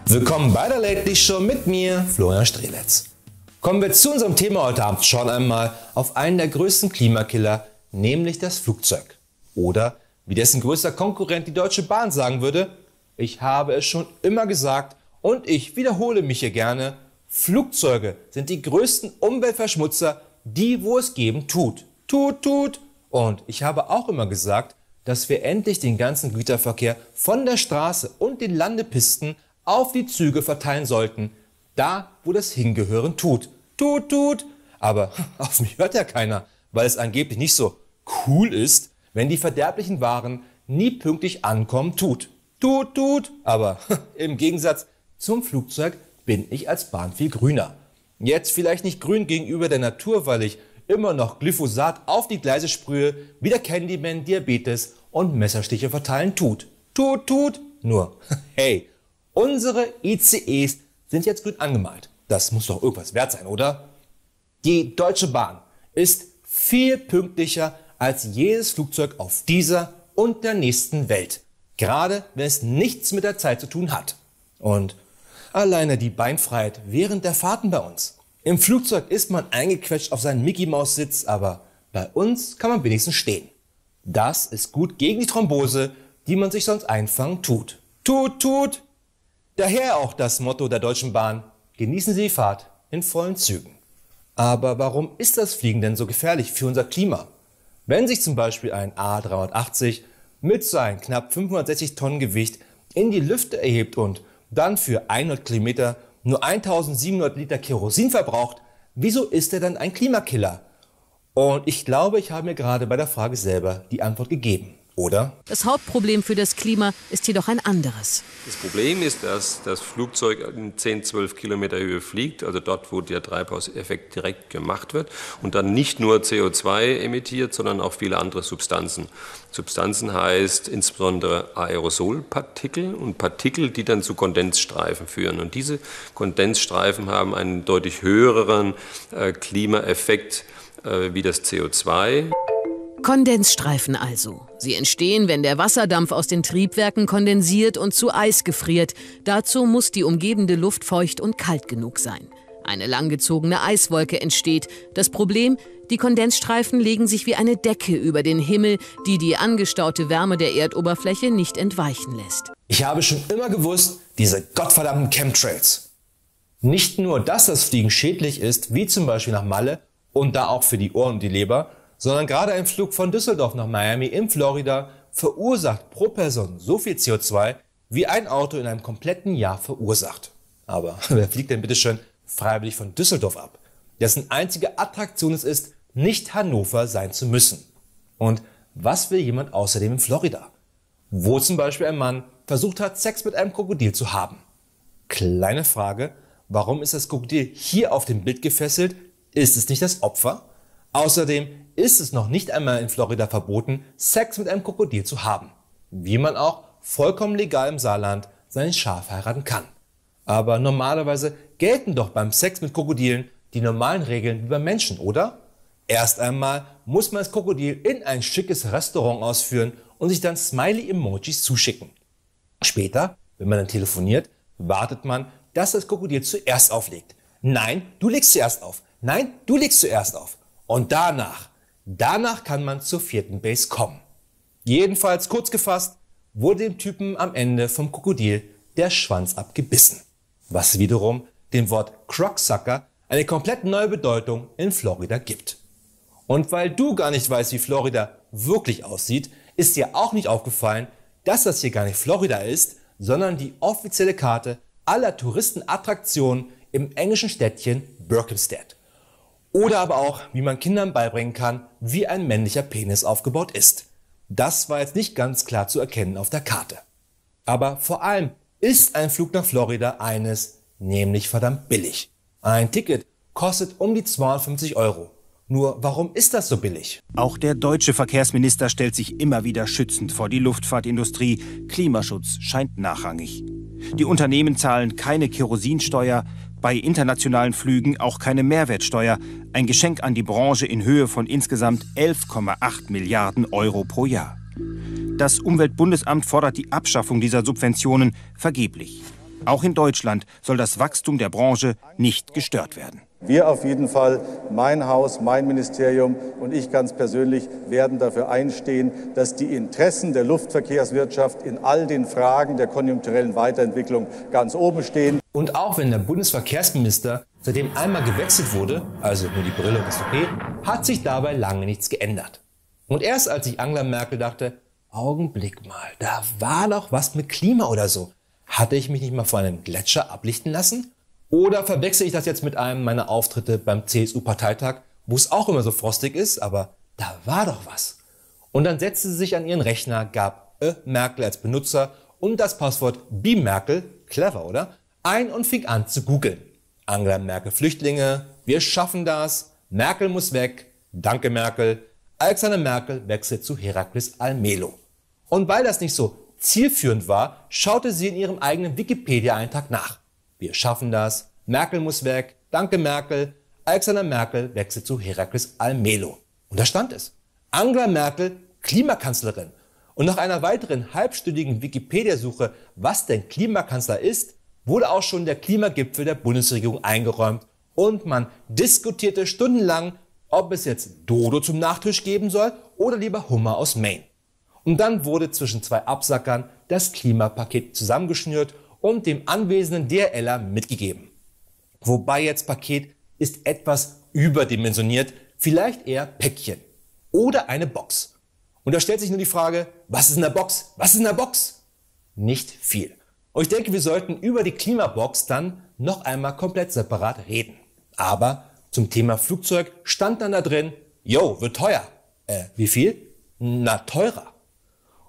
Willkommen bei der Late Night Show mit mir, Florian Strelitz. Kommen wir zu unserem Thema heute Abend. Schauen einmal auf einen der größten Klimakiller, nämlich das Flugzeug. Oder, wie dessen größter Konkurrent die Deutsche Bahn sagen würde, ich habe es schon immer gesagt und ich wiederhole mich hier gerne, Flugzeuge sind die größten Umweltverschmutzer, die wo es geben tut. Tut. Und ich habe auch immer gesagt, dass wir endlich den ganzen Güterverkehr von der Straße und den Landepisten auf die Züge verteilen sollten, da wo das hingehören tut. Tut. Aber auf mich hört ja keiner, weil es angeblich nicht so cool ist, wenn die verderblichen Waren nie pünktlich ankommen tut. Tut. Aber im Gegensatz zum Flugzeug bin ich als Bahn viel grüner. Jetzt vielleicht nicht grün gegenüber der Natur, weil ich immer noch Glyphosat auf die Gleise sprühe, wie der Candyman Diabetes und Messerstiche verteilen tut. Tut. Nur, hey, unsere ICEs sind jetzt grün angemalt. Das muss doch irgendwas wert sein, oder? Die Deutsche Bahn ist viel pünktlicher als jedes Flugzeug auf dieser und der nächsten Welt. Gerade wenn es nichts mit der Zeit zu tun hat. Und alleine die Beinfreiheit während der Fahrten bei uns. Im Flugzeug ist man eingequetscht auf seinen Mickey-Maus-Sitz, aber bei uns kann man wenigstens stehen. Das ist gut gegen die Thrombose, die man sich sonst einfangen tut. Tut. Daher auch das Motto der Deutschen Bahn, genießen Sie die Fahrt in vollen Zügen. Aber warum ist das Fliegen denn so gefährlich für unser Klima? Wenn sich zum Beispiel ein A380 mit seinem knapp 560 Tonnen Gewicht in die Lüfte erhebt und dann für 100 Kilometer nur 1700 Liter Kerosin verbraucht, wieso ist er dann ein Klimakiller? Und ich glaube, ich habe mir gerade bei der Frage selber die Antwort gegeben. Oder? Das Hauptproblem für das Klima ist jedoch ein anderes. Das Problem ist, dass das Flugzeug in 10-12 Kilometer Höhe fliegt, also dort, wo der Treibhauseffekt direkt gemacht wird und dann nicht nur CO2 emittiert, sondern auch viele andere Substanzen. Substanzen heißt insbesondere Aerosolpartikel und Partikel, die dann zu Kondensstreifen führen. Und diese Kondensstreifen haben einen deutlich höheren Klimaeffekt wie das CO2. Kondensstreifen also. Sie entstehen, wenn der Wasserdampf aus den Triebwerken kondensiert und zu Eis gefriert. Dazu muss die umgebende Luft feucht und kalt genug sein. Eine langgezogene Eiswolke entsteht. Das Problem, die Kondensstreifen legen sich wie eine Decke über den Himmel, die die angestaute Wärme der Erdoberfläche nicht entweichen lässt. Ich habe schon immer gewusst, diese gottverdammten Chemtrails. Nicht nur, dass das Fliegen schädlich ist, wie zum Beispiel nach Malle und da auch für die Ohren und die Leber, sondern gerade ein Flug von Düsseldorf nach Miami in Florida verursacht pro Person so viel CO2, wie ein Auto in einem kompletten Jahr verursacht. Aber wer fliegt denn bitte schön freiwillig von Düsseldorf ab, dessen einzige Attraktion es ist, nicht Hannover sein zu müssen? Und was will jemand außerdem in Florida, wo zum Beispiel ein Mann versucht hat, Sex mit einem Krokodil zu haben? Kleine Frage, warum ist das Krokodil hier auf dem Bild gefesselt? Ist es nicht das Opfer? Außerdem ist es noch nicht einmal in Florida verboten, Sex mit einem Krokodil zu haben. Wie man auch vollkommen legal im Saarland seinen Schaf heiraten kann. Aber normalerweise gelten doch beim Sex mit Krokodilen die normalen Regeln wie beim Menschen, oder? Erst einmal muss man das Krokodil in ein schickes Restaurant ausführen und sich dann Smiley-Emojis zuschicken. Später, wenn man dann telefoniert, wartet man, dass das Krokodil zuerst auflegt. Nein, du legst zuerst auf. Nein, du legst zuerst auf. Und danach kann man zur 4. Base kommen. Jedenfalls kurz gefasst, wurde dem Typen am Ende vom Krokodil der Schwanz abgebissen. Was wiederum dem Wort Crocksucker eine komplett neue Bedeutung in Florida gibt. Und weil du gar nicht weißt, wie Florida wirklich aussieht, ist dir auch nicht aufgefallen, dass das hier gar nicht Florida ist, sondern die offizielle Karte aller Touristenattraktionen im englischen Städtchen Berkhamsted. Oder aber auch, wie man Kindern beibringen kann, wie ein männlicher Penis aufgebaut ist. Das war jetzt nicht ganz klar zu erkennen auf der Karte. Aber vor allem ist ein Flug nach Florida eines, nämlich verdammt billig. Ein Ticket kostet um die 250 €. Nur warum ist das so billig? Auch der deutsche Verkehrsminister stellt sich immer wieder schützend vor die Luftfahrtindustrie. Klimaschutz scheint nachrangig. Die Unternehmen zahlen keine Kerosinsteuer. Bei internationalen Flügen auch keine Mehrwertsteuer. Ein Geschenk an die Branche in Höhe von insgesamt 11,8 Milliarden Euro pro Jahr. Das Umweltbundesamt fordert die Abschaffung dieser Subventionen vergeblich. Auch in Deutschland soll das Wachstum der Branche nicht gestört werden. Wir auf jeden Fall, mein Haus, mein Ministerium und ich ganz persönlich werden dafür einstehen, dass die Interessen der Luftverkehrswirtschaft in all den Fragen der konjunkturellen Weiterentwicklung ganz oben stehen. Und auch wenn der Bundesverkehrsminister seitdem einmal gewechselt wurde, also nur die Brille ist okay, hat sich dabei lange nichts geändert. Und erst als sich Angela Merkel dachte, Augenblick mal, da war doch was mit Klima oder so, hatte ich mich nicht mal vor einem Gletscher ablichten lassen? Oder verwechsel ich das jetzt mit einem meiner Auftritte beim CSU-Parteitag, wo es auch immer so frostig ist, aber da war doch was. Und dann setzte sie sich an ihren Rechner, gab Merkel als Benutzer und das Passwort bmerkel, clever oder, ein und fing an zu googeln. Angela Merkel Flüchtlinge, wir schaffen das, Merkel muss weg, danke Merkel, Alexander Merkel wechselt zu Herakles Almelo. Und weil das nicht so zielführend war, schaute sie in ihrem eigenen Wikipedia-Eintrag nach. Wir schaffen das, Merkel muss weg, danke Merkel, Alexander Merkel wechselt zu Herakles Almelo. Und da stand es. Angela Merkel, Klimakanzlerin. Und nach einer weiteren halbstündigen Wikipedia-Suche, was denn Klimakanzler ist, wurde auch schon der Klimagipfel der Bundesregierung eingeräumt und man diskutierte stundenlang, ob es jetzt Dodo zum Nachtisch geben soll oder lieber Hummer aus Maine. Und dann wurde zwischen zwei Absackern das Klimapaket zusammengeschnürt und dem anwesenden DRLer mitgegeben. Wobei jetzt Paket ist etwas überdimensioniert, vielleicht eher Päckchen oder eine Box. Und da stellt sich nur die Frage, was ist in der Box? Was ist in der Box? Nicht viel. Und ich denke, wir sollten über die Klimabox dann noch einmal komplett separat reden. Aber zum Thema Flugzeug stand dann da drin, yo, wird teuer. Wie viel? Na, teurer.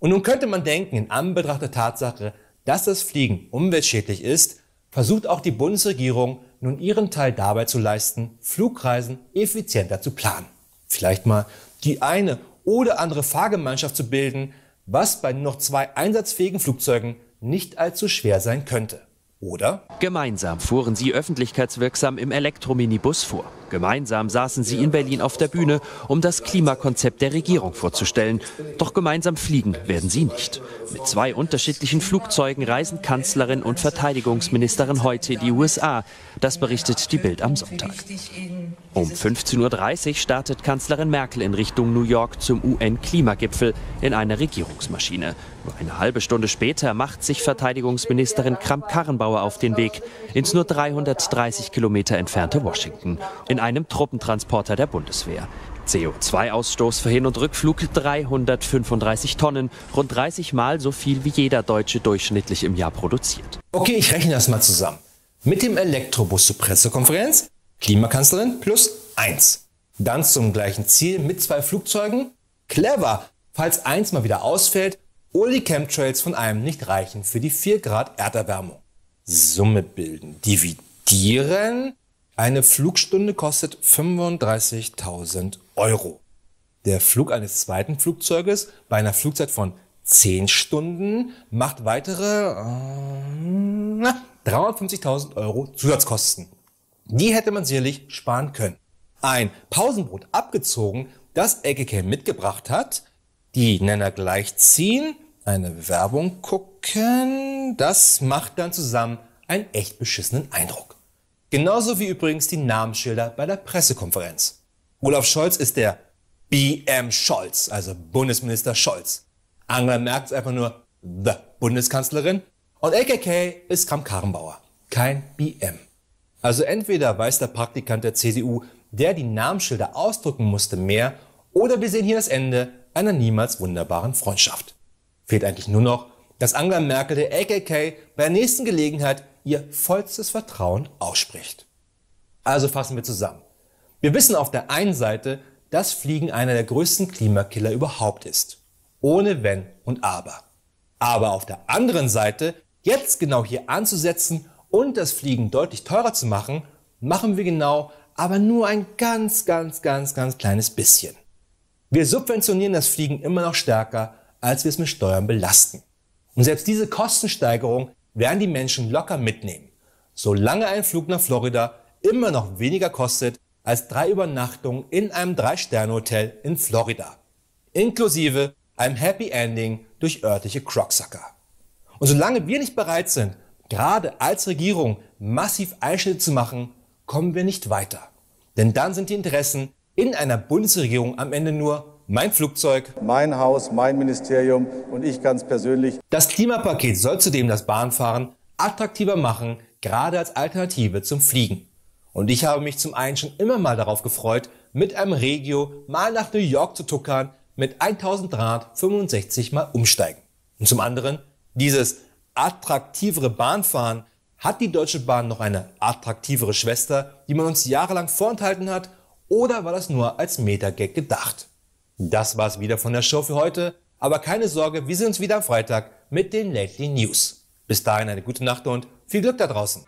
Und nun könnte man denken, in Anbetracht der Tatsache, dass das Fliegen umweltschädlich ist, versucht auch die Bundesregierung nun ihren Teil dabei zu leisten, Flugreisen effizienter zu planen. Vielleicht mal die eine oder andere Fahrgemeinschaft zu bilden, was bei nur noch 2 einsatzfähigen Flugzeugen nicht allzu schwer sein könnte. Oder? Gemeinsam fuhren sie öffentlichkeitswirksam im Elektrominibus vor. Gemeinsam saßen sie in Berlin auf der Bühne, um das Klimakonzept der Regierung vorzustellen. Doch gemeinsam fliegen werden sie nicht. Mit 2 unterschiedlichen Flugzeugen reisen Kanzlerin und Verteidigungsministerin heute in die USA. Das berichtet die Bild am Sonntag. Um 15:30 Uhr startet Kanzlerin Merkel in Richtung New York zum UN-Klimagipfel in einer Regierungsmaschine. Nur eine halbe Stunde später macht sich Verteidigungsministerin Kramp-Karrenbauer auf den Weg ins nur 330 Kilometer entfernte Washington, in einem Truppentransporter der Bundeswehr. CO2-Ausstoß für Hin- und Rückflug 335 Tonnen, rund 30 Mal so viel wie jeder Deutsche durchschnittlich im Jahr produziert. Okay, ich rechne das mal zusammen. Mit dem Elektrobus zur Pressekonferenz, Klimakanzlerin plus 1. Dann zum gleichen Ziel mit 2 Flugzeugen. Clever, falls eins mal wieder ausfällt oder die Chemtrails von einem nicht reichen für die 4 Grad Erderwärmung. Summe bilden, dividieren. Eine Flugstunde kostet 35.000 €. Der Flug eines zweiten Flugzeuges bei einer Flugzeit von 10 Stunden macht weitere 350.000 € Zusatzkosten. Die hätte man sicherlich sparen können. Ein Pausenbrot abgezogen, das LKK mitgebracht hat, die Nenner gleichziehen, eine Werbung gucken, das macht dann zusammen einen echt beschissenen Eindruck. Genauso wie übrigens die Namensschilder bei der Pressekonferenz. Olaf Scholz ist der BM Scholz, also Bundesminister Scholz. Angela Merkel ist einfach nur the Bundeskanzlerin und LKK ist Kramp-Karrenbauer, kein BM. Also entweder weiß der Praktikant der CDU, der die Namensschilder ausdrucken musste, mehr, oder wir sehen hier das Ende einer niemals wunderbaren Freundschaft. Fehlt eigentlich nur noch, dass Angela Merkel der LKK bei der nächsten Gelegenheit ihr vollstes Vertrauen ausspricht. Also fassen wir zusammen. Wir wissen auf der einen Seite, dass Fliegen einer der größten Klimakiller überhaupt ist. Ohne Wenn und Aber. Aber auf der anderen Seite, jetzt genau hier anzusetzen und das Fliegen deutlich teurer zu machen, machen wir genau, aber nur ein ganz kleines bisschen. Wir subventionieren das Fliegen immer noch stärker, als wir es mit Steuern belasten. Und selbst diese Kostensteigerung werden die Menschen locker mitnehmen. solange ein Flug nach Florida immer noch weniger kostet als 3 Übernachtungen in einem 3-Sterne-Hotel in Florida. Inklusive einem Happy Ending durch örtliche Crocksucker. Und solange wir nicht bereit sind, gerade als Regierung massiv Einschnitte zu machen, kommen wir nicht weiter. Denn dann sind die Interessen in einer Bundesregierung am Ende nur mein Flugzeug, mein Haus, mein Ministerium und ich ganz persönlich. Das Klimapaket soll zudem das Bahnfahren attraktiver machen, gerade als Alternative zum Fliegen. Und ich habe mich zum einen schon immer mal darauf gefreut, mit einem Regio mal nach New York zu tuckern, mit 1365 mal umsteigen. Und zum anderen, dieses attraktivere Bahnfahren, hat die Deutsche Bahn noch eine attraktivere Schwester, die man uns jahrelang vorenthalten hat, oder war das nur als Meta-Gag gedacht? Das war's wieder von der Show für heute, aber keine Sorge, wir sehen uns wieder am Freitag mit den Lately News. Bis dahin eine gute Nacht und viel Glück da draußen.